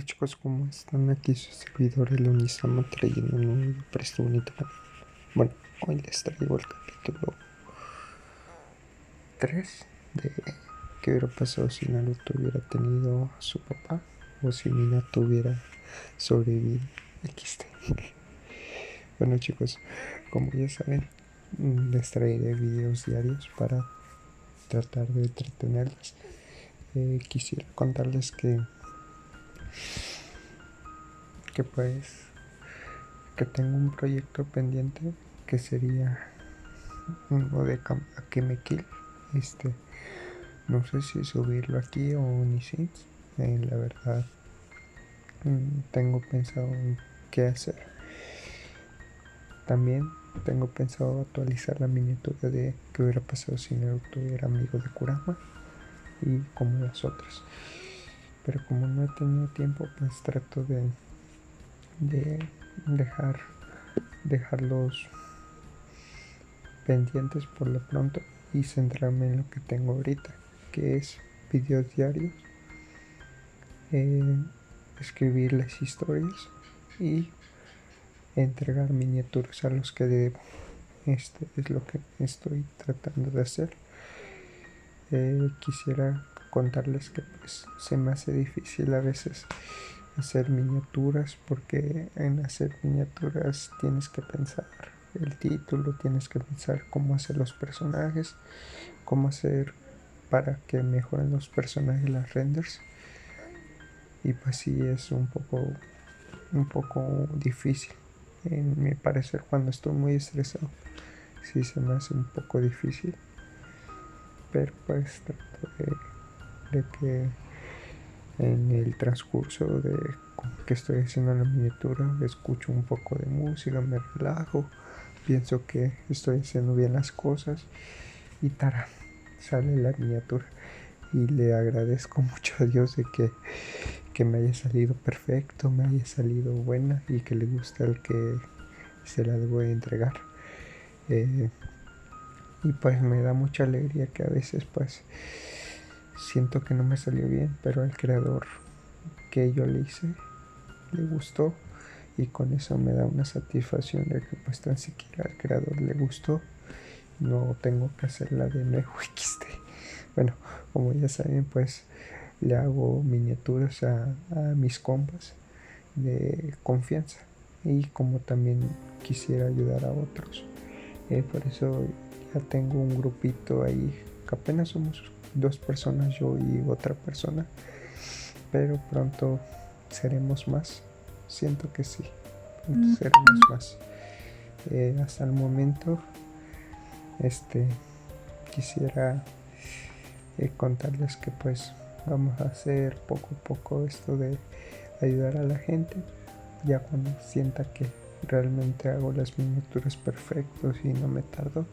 Hola chicos, ¿cómo están? Aquí su servidor el Unisama trayendo un nuevo video para este bonito canal. Bueno, hoy les traigo el capítulo 3 de qué hubiera pasado si Naruto hubiera tenido a su papá o si Minato hubiera sobrevivido. XD. Bueno chicos, como ya saben, les traeré videos diarios para tratar de entretenerlos. Quisiera contarles que pues que tengo un proyecto pendiente que sería uno de Akeme Kill. No sé si subirlo aquí o Unisins. La verdad, tengo pensado en qué hacer. También tengo pensado actualizar la miniatura de qué hubiera pasado si Naruto era amigo de Kurama y como las otras. Pero como no he tenido tiempo, pues trato de dejarlos pendientes por lo pronto y centrarme en lo que tengo ahorita, que es videos diarios, escribir las historias y entregar miniaturas a los que debo. Este es lo que estoy tratando de hacer. Quisiera contarles que pues se me hace difícil a veces hacer miniaturas, porque en hacer miniaturas tienes que pensar el título, tienes que pensar cómo hacer los personajes, cómo hacer para que mejoren los personajes las renders, y pues sí es un poco difícil. En mi parecer, cuando estoy muy estresado sí se me hace un poco difícil, pero pues trato de que en el transcurso de que estoy haciendo la miniatura escucho un poco de música, me relajo, pienso que estoy haciendo bien las cosas y ¡tara! Sale la miniatura. Y le agradezco mucho a Dios de que me haya salido perfecto, me haya salido buena y que le gusta el que se la debo de entregar. Y pues me da mucha alegría que a veces pues siento que no me salió bien, pero al creador que yo le hice le gustó, y con eso me da una satisfacción de que pues tan siquiera al creador le gustó. No tengo que hacerla de nuevo. XD. Bueno, como ya saben, pues le hago miniaturas a mis compas de confianza, y como también quisiera ayudar a otros, por eso ya tengo un grupito ahí, que apenas somos 2 personas, yo y otra persona, pero pronto seremos más. Siento que sí, pronto seremos más. Hasta el momento quisiera contarles que pues vamos a hacer poco a poco esto de ayudar a la gente. Ya cuando sienta que realmente hago las miniaturas perfectos y no me tardo,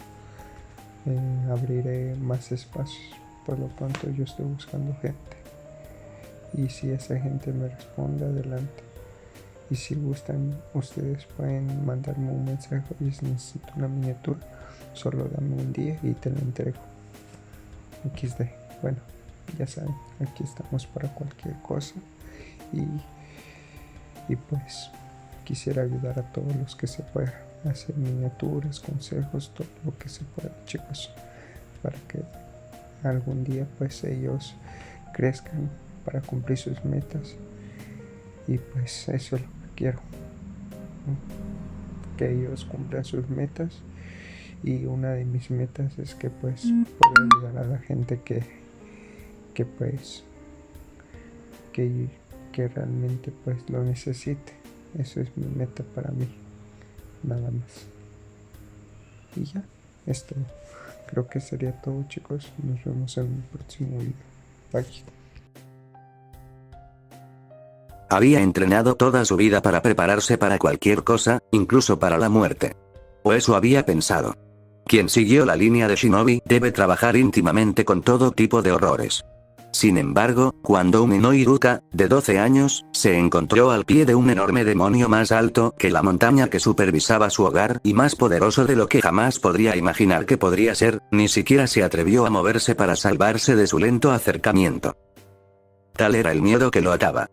abriré más espacios. Por lo pronto yo estoy buscando gente, y si esa gente me responde, adelante. Y si gustan, ustedes pueden mandarme un mensaje: oye, necesito una miniatura, solo dame un día y te la entrego. XD. Bueno, ya saben, aquí estamos para cualquier cosa, y pues quisiera ayudar a todos los que se pueda, hacer miniaturas, consejos, todo lo que se pueda, chicos, para que algún día pues ellos crezcan para cumplir sus metas. Y pues eso es lo que quiero, que ellos cumplan sus metas. Y una de mis metas es que pues pueda ayudar a la gente que pues que realmente pues lo necesite. Eso es mi meta para mí, nada más. Y ya, esto creo que sería todo, chicos. Nos vemos en un próximo video. Bye. Había entrenado toda su vida para prepararse para cualquier cosa, incluso para la muerte. O eso había pensado. Quien siguió la línea de Shinobi debe trabajar íntimamente con todo tipo de horrores. Sin embargo, cuando Umino Iruka, de 12 años, se encontró al pie de un enorme demonio más alto que la montaña que supervisaba su hogar y más poderoso de lo que jamás podría imaginar que podría ser, ni siquiera se atrevió a moverse para salvarse de su lento acercamiento. Tal era el miedo que lo ataba.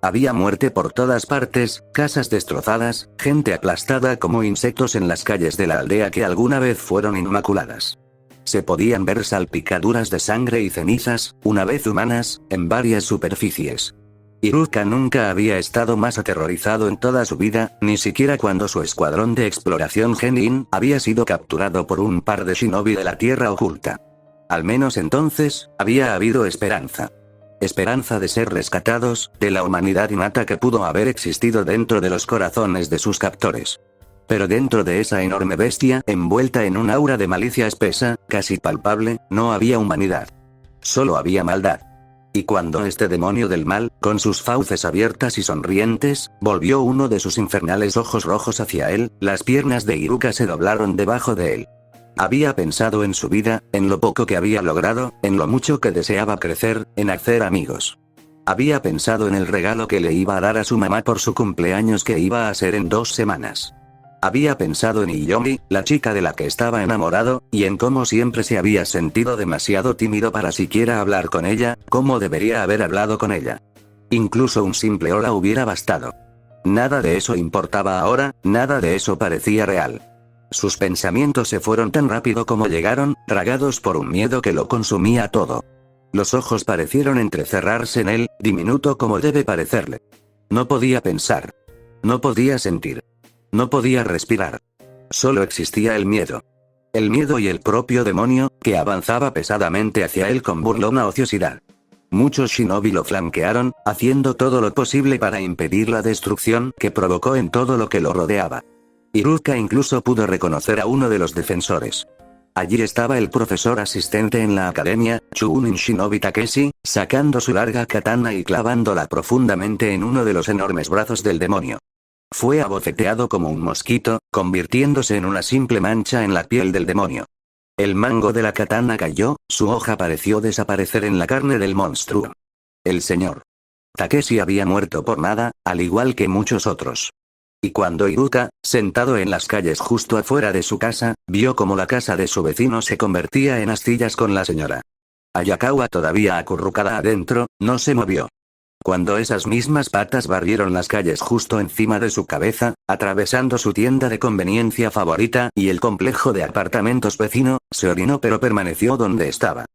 Había muerte por todas partes, casas destrozadas, gente aplastada como insectos en las calles de la aldea que alguna vez fueron inmaculadas. Se podían ver salpicaduras de sangre y cenizas, una vez humanas, en varias superficies. Iruka nunca había estado más aterrorizado en toda su vida, ni siquiera cuando su escuadrón de exploración Genin había sido capturado por un par de shinobi de la Tierra Oculta. Al menos entonces, había habido esperanza. Esperanza de ser rescatados, de la humanidad innata que pudo haber existido dentro de los corazones de sus captores. Pero dentro de esa enorme bestia, envuelta en un aura de malicia espesa, casi palpable, no había humanidad. Solo había maldad. Y cuando este demonio del mal, con sus fauces abiertas y sonrientes, volvió uno de sus infernales ojos rojos hacia él, las piernas de Iruka se doblaron debajo de él. Había pensado en su vida, en lo poco que había logrado, en lo mucho que deseaba crecer, en hacer amigos. Había pensado en el regalo que le iba a dar a su mamá por su cumpleaños que iba a ser en 2 semanas. Había pensado en Iyomi, la chica de la que estaba enamorado, y en cómo siempre se había sentido demasiado tímido para siquiera hablar con ella, cómo debería haber hablado con ella. Incluso un simple hola hubiera bastado. Nada de eso importaba ahora, nada de eso parecía real. Sus pensamientos se fueron tan rápido como llegaron, tragados por un miedo que lo consumía todo. Los ojos parecieron entrecerrarse en él, diminuto como debe parecerle. No podía pensar. No podía sentir. No podía respirar. Solo existía el miedo. El miedo y el propio demonio, que avanzaba pesadamente hacia él con burlona ociosidad. Muchos shinobi lo flanquearon, haciendo todo lo posible para impedir la destrucción que provocó en todo lo que lo rodeaba. Iruka incluso pudo reconocer a uno de los defensores. Allí estaba el profesor asistente en la academia, Chunin Shinobi Takeshi, sacando su larga katana y clavándola profundamente en uno de los enormes brazos del demonio. Fue abofeteado como un mosquito, convirtiéndose en una simple mancha en la piel del demonio. El mango de la katana cayó, su hoja pareció desaparecer en la carne del monstruo. El señor Takeshi había muerto por nada, al igual que muchos otros. Y cuando Iruka, sentado en las calles justo afuera de su casa, vio como la casa de su vecino se convertía en astillas con la señora Ayakawa todavía acurrucada adentro, no se movió. Cuando esas mismas patas barrieron las calles justo encima de su cabeza, atravesando su tienda de conveniencia favorita y el complejo de apartamentos vecino, se orinó pero permaneció donde estaba.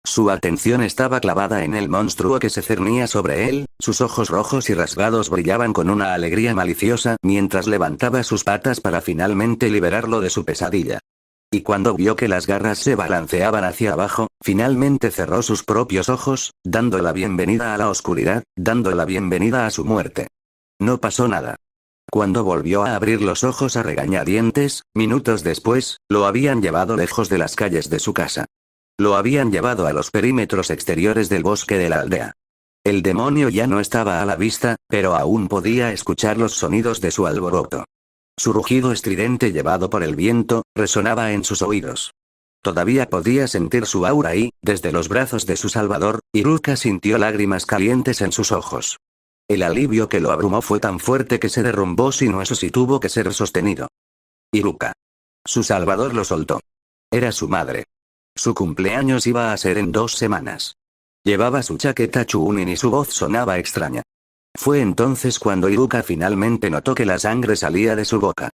Su atención estaba clavada en el monstruo que se cernía sobre él, sus ojos rojos y rasgados brillaban con una alegría maliciosa mientras levantaba sus patas para finalmente liberarlo de su pesadilla. Y cuando vio que las garras se balanceaban hacia abajo, finalmente cerró sus propios ojos, dando la bienvenida a la oscuridad, dando la bienvenida a su muerte. No pasó nada. Cuando volvió a abrir los ojos a regañadientes, minutos después, lo habían llevado lejos de las calles de su casa. Lo habían llevado a los perímetros exteriores del bosque de la aldea. El demonio ya no estaba a la vista, pero aún podía escuchar los sonidos de su alboroto. Su rugido estridente llevado por el viento, resonaba en sus oídos. Todavía podía sentir su aura y, desde los brazos de su salvador, Iruka sintió lágrimas calientes en sus ojos. El alivio que lo abrumó fue tan fuerte que se derrumbó sin huesos y tuvo que ser sostenido. Iruka. Su salvador lo soltó. Era su madre. Su cumpleaños iba a ser en 2 semanas. Llevaba su chaqueta Chunin y su voz sonaba extraña. Fue entonces cuando Iruka finalmente notó que la sangre salía de su boca.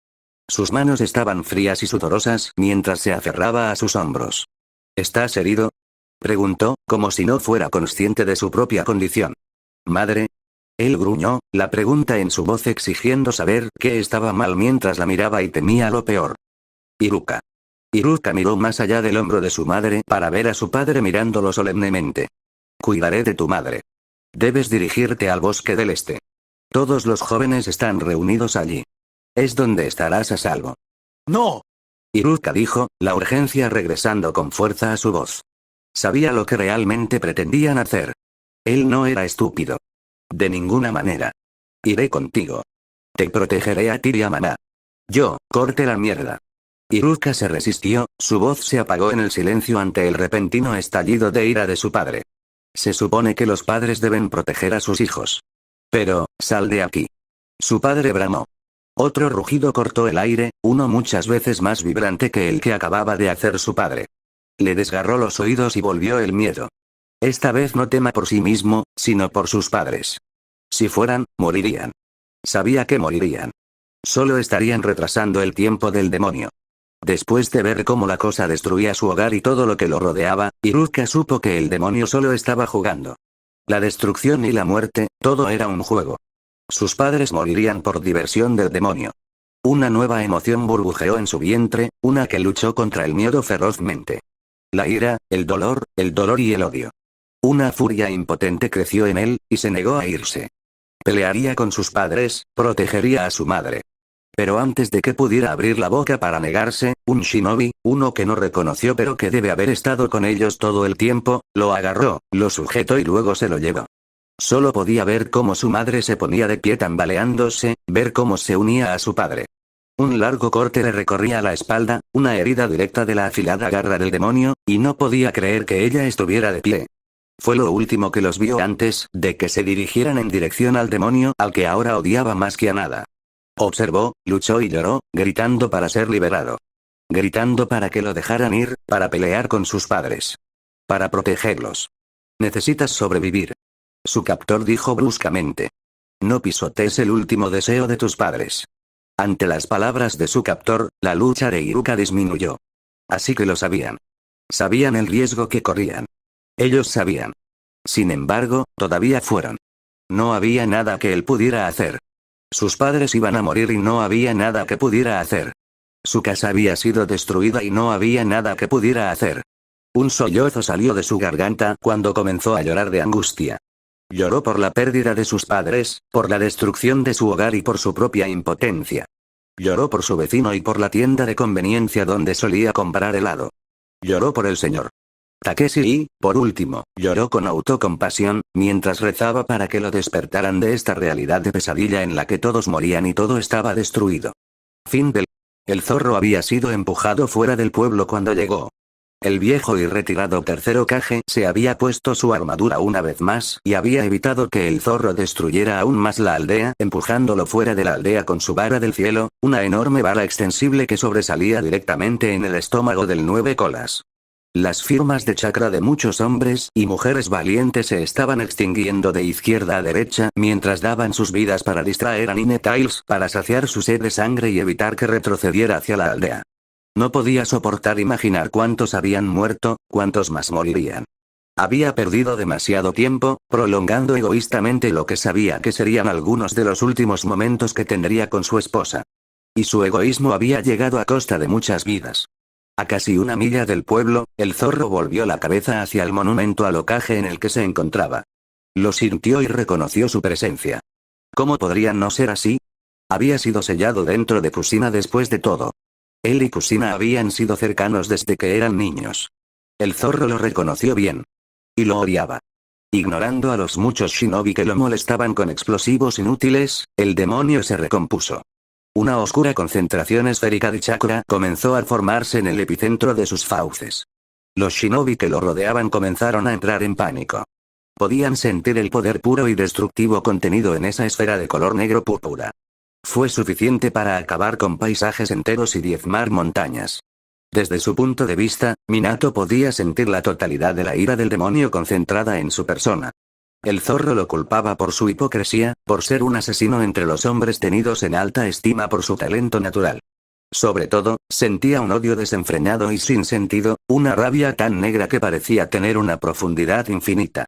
Sus manos estaban frías y sudorosas mientras se aferraba a sus hombros. ¿Estás herido?, preguntó, como si no fuera consciente de su propia condición. ¿Madre? Él gruñó, la pregunta en su voz exigiendo saber qué estaba mal mientras la miraba y temía lo peor. Iruka. Iruka miró más allá del hombro de su madre para ver a su padre mirándolo solemnemente. Cuidaré de tu madre. Debes dirigirte al bosque del este. Todos los jóvenes están reunidos allí. Es donde estarás a salvo. ¡No! Iruka dijo, la urgencia regresando con fuerza a su voz. Sabía lo que realmente pretendían hacer. Él no era estúpido. De ninguna manera. Iré contigo. Te protegeré a ti y a mamá. Yo, corte la mierda. Iruka se resistió, su voz se apagó en el silencio ante el repentino estallido de ira de su padre. Se supone que los padres deben proteger a sus hijos. Pero, sal de aquí. Su padre bramó. Otro rugido cortó el aire, uno muchas veces más vibrante que el que acababa de hacer su padre. Le desgarró los oídos y volvió el miedo. Esta vez no tema por sí mismo, sino por sus padres. Si fueran, morirían. Sabía que morirían. Solo estarían retrasando el tiempo del demonio. Después de ver cómo la cosa destruía su hogar y todo lo que lo rodeaba, Iruka supo que el demonio solo estaba jugando. La destrucción y la muerte, todo era un juego. Sus padres morirían por diversión del demonio. Una nueva emoción burbujeó en su vientre, una que luchó contra el miedo ferozmente. La ira, el dolor y el odio. Una furia impotente creció en él, y se negó a irse. Pelearía con sus padres, protegería a su madre. Pero antes de que pudiera abrir la boca para negarse, un shinobi, uno que no reconoció pero que debe haber estado con ellos todo el tiempo, lo agarró, lo sujetó y luego se lo llevó. Solo podía ver cómo su madre se ponía de pie tambaleándose, ver cómo se unía a su padre. Un largo corte le recorría la espalda, una herida directa de la afilada garra del demonio, y no podía creer que ella estuviera de pie. Fue lo último que los vio antes de que se dirigieran en dirección al demonio, al que ahora odiaba más que a nada. Observó, luchó y lloró, gritando para ser liberado. Gritando para que lo dejaran ir, para pelear con sus padres. Para protegerlos. Necesitas sobrevivir. Su captor dijo bruscamente. No pisotees el último deseo de tus padres. Ante las palabras de su captor, la lucha de Iruka disminuyó. Así que lo sabían. Sabían el riesgo que corrían. Ellos sabían. Sin embargo, todavía fueron. No había nada que él pudiera hacer. Sus padres iban a morir y no había nada que pudiera hacer. Su casa había sido destruida y no había nada que pudiera hacer. Un sollozo salió de su garganta cuando comenzó a llorar de angustia. Lloró por la pérdida de sus padres, por la destrucción de su hogar y por su propia impotencia. Lloró por su vecino y por la tienda de conveniencia donde solía comprar helado. Lloró por el señor Takeshi y, por último, lloró con autocompasión, mientras rezaba para que lo despertaran de esta realidad de pesadilla en la que todos morían y todo estaba destruido. Fin del... El zorro había sido empujado fuera del pueblo cuando llegó. El viejo y retirado tercer Hokage se había puesto su armadura una vez más y había evitado que el zorro destruyera aún más la aldea, empujándolo fuera de la aldea con su vara del cielo, una enorme vara extensible que sobresalía directamente en el estómago del nueve colas. Las firmas de chakra de muchos hombres y mujeres valientes se estaban extinguiendo de izquierda a derecha mientras daban sus vidas para distraer a Nine Tails, para saciar su sed de sangre y evitar que retrocediera hacia la aldea. No podía soportar imaginar cuántos habían muerto, cuántos más morirían. Había perdido demasiado tiempo, prolongando egoístamente lo que sabía que serían algunos de los últimos momentos que tendría con su esposa. Y su egoísmo había llegado a costa de muchas vidas. A casi una milla del pueblo, el zorro volvió la cabeza hacia el monumento al Hokage en el que se encontraba. Lo sintió y reconoció su presencia. ¿Cómo podría no ser así? Había sido sellado dentro de Kushina después de todo. Él y Kushina habían sido cercanos desde que eran niños. El zorro lo reconoció bien. Y lo odiaba. Ignorando a los muchos shinobi que lo molestaban con explosivos inútiles, el demonio se recompuso. Una oscura concentración esférica de chakra comenzó a formarse en el epicentro de sus fauces. Los shinobi que lo rodeaban comenzaron a entrar en pánico. Podían sentir el poder puro y destructivo contenido en esa esfera de color negro púrpura. Fue suficiente para acabar con paisajes enteros y diezmar montañas. Desde su punto de vista, Minato podía sentir la totalidad de la ira del demonio concentrada en su persona. El zorro lo culpaba por su hipocresía, por ser un asesino entre los hombres tenidos en alta estima por su talento natural. Sobre todo, sentía un odio desenfrenado y sin sentido, una rabia tan negra que parecía tener una profundidad infinita.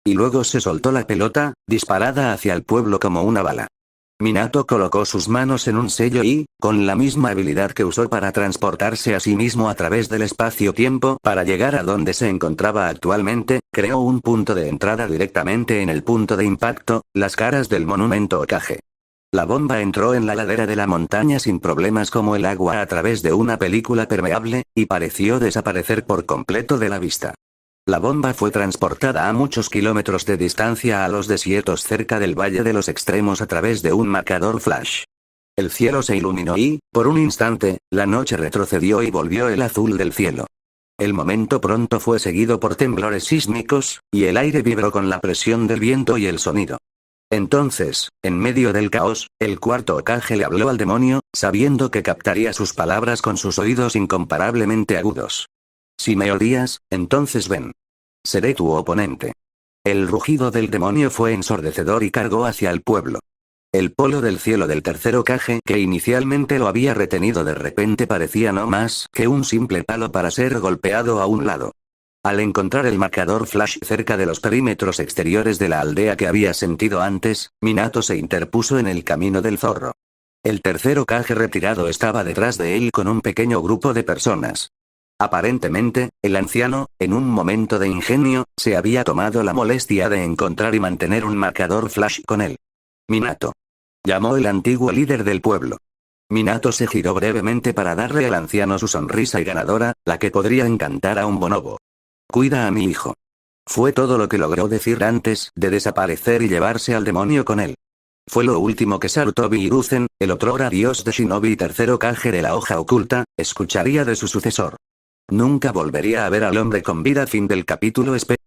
Y luego se soltó la pelota, disparada hacia el pueblo como una bala. Minato colocó sus manos en un sello y, con la misma habilidad que usó para transportarse a sí mismo a través del espacio-tiempo para llegar a donde se encontraba actualmente, creó un punto de entrada directamente en el punto de impacto, las caras del monumento Hokage. La bomba entró en la ladera de la montaña sin problemas como el agua a través de una película permeable, y pareció desaparecer por completo de la vista. La bomba fue transportada a muchos kilómetros de distancia a los desiertos cerca del Valle de los Extremos a través de un marcador flash. El cielo se iluminó y, por un instante, la noche retrocedió y volvió el azul del cielo. El momento pronto fue seguido por temblores sísmicos, y el aire vibró con la presión del viento y el sonido. Entonces, en medio del caos, el cuarto Hokage le habló al demonio, sabiendo que captaría sus palabras con sus oídos incomparablemente agudos. Si me odias, entonces ven. Seré tu oponente. El rugido del demonio fue ensordecedor y cargó hacia el pueblo. El polo del cielo del tercer Hokage que inicialmente lo había retenido de repente parecía no más que un simple palo para ser golpeado a un lado. Al encontrar el marcador flash cerca de los perímetros exteriores de la aldea que había sentido antes, Minato se interpuso en el camino del zorro. El tercer Hokage retirado estaba detrás de él con un pequeño grupo de personas. Aparentemente, el anciano, en un momento de ingenio, se había tomado la molestia de encontrar y mantener un marcador flash con él. Minato. Llamó el antiguo líder del pueblo. Minato se giró brevemente para darle al anciano su sonrisa y ganadora, la que podría encantar a un bonobo. Cuida a mi hijo. Fue todo lo que logró decir antes de desaparecer y llevarse al demonio con él. Fue lo último que Sarutobi Hiruzen, el otrora dios de Shinobi y tercer Hokage de la hoja oculta, escucharía de su sucesor. Nunca volvería a ver al hombre con vida. Fin del capítulo.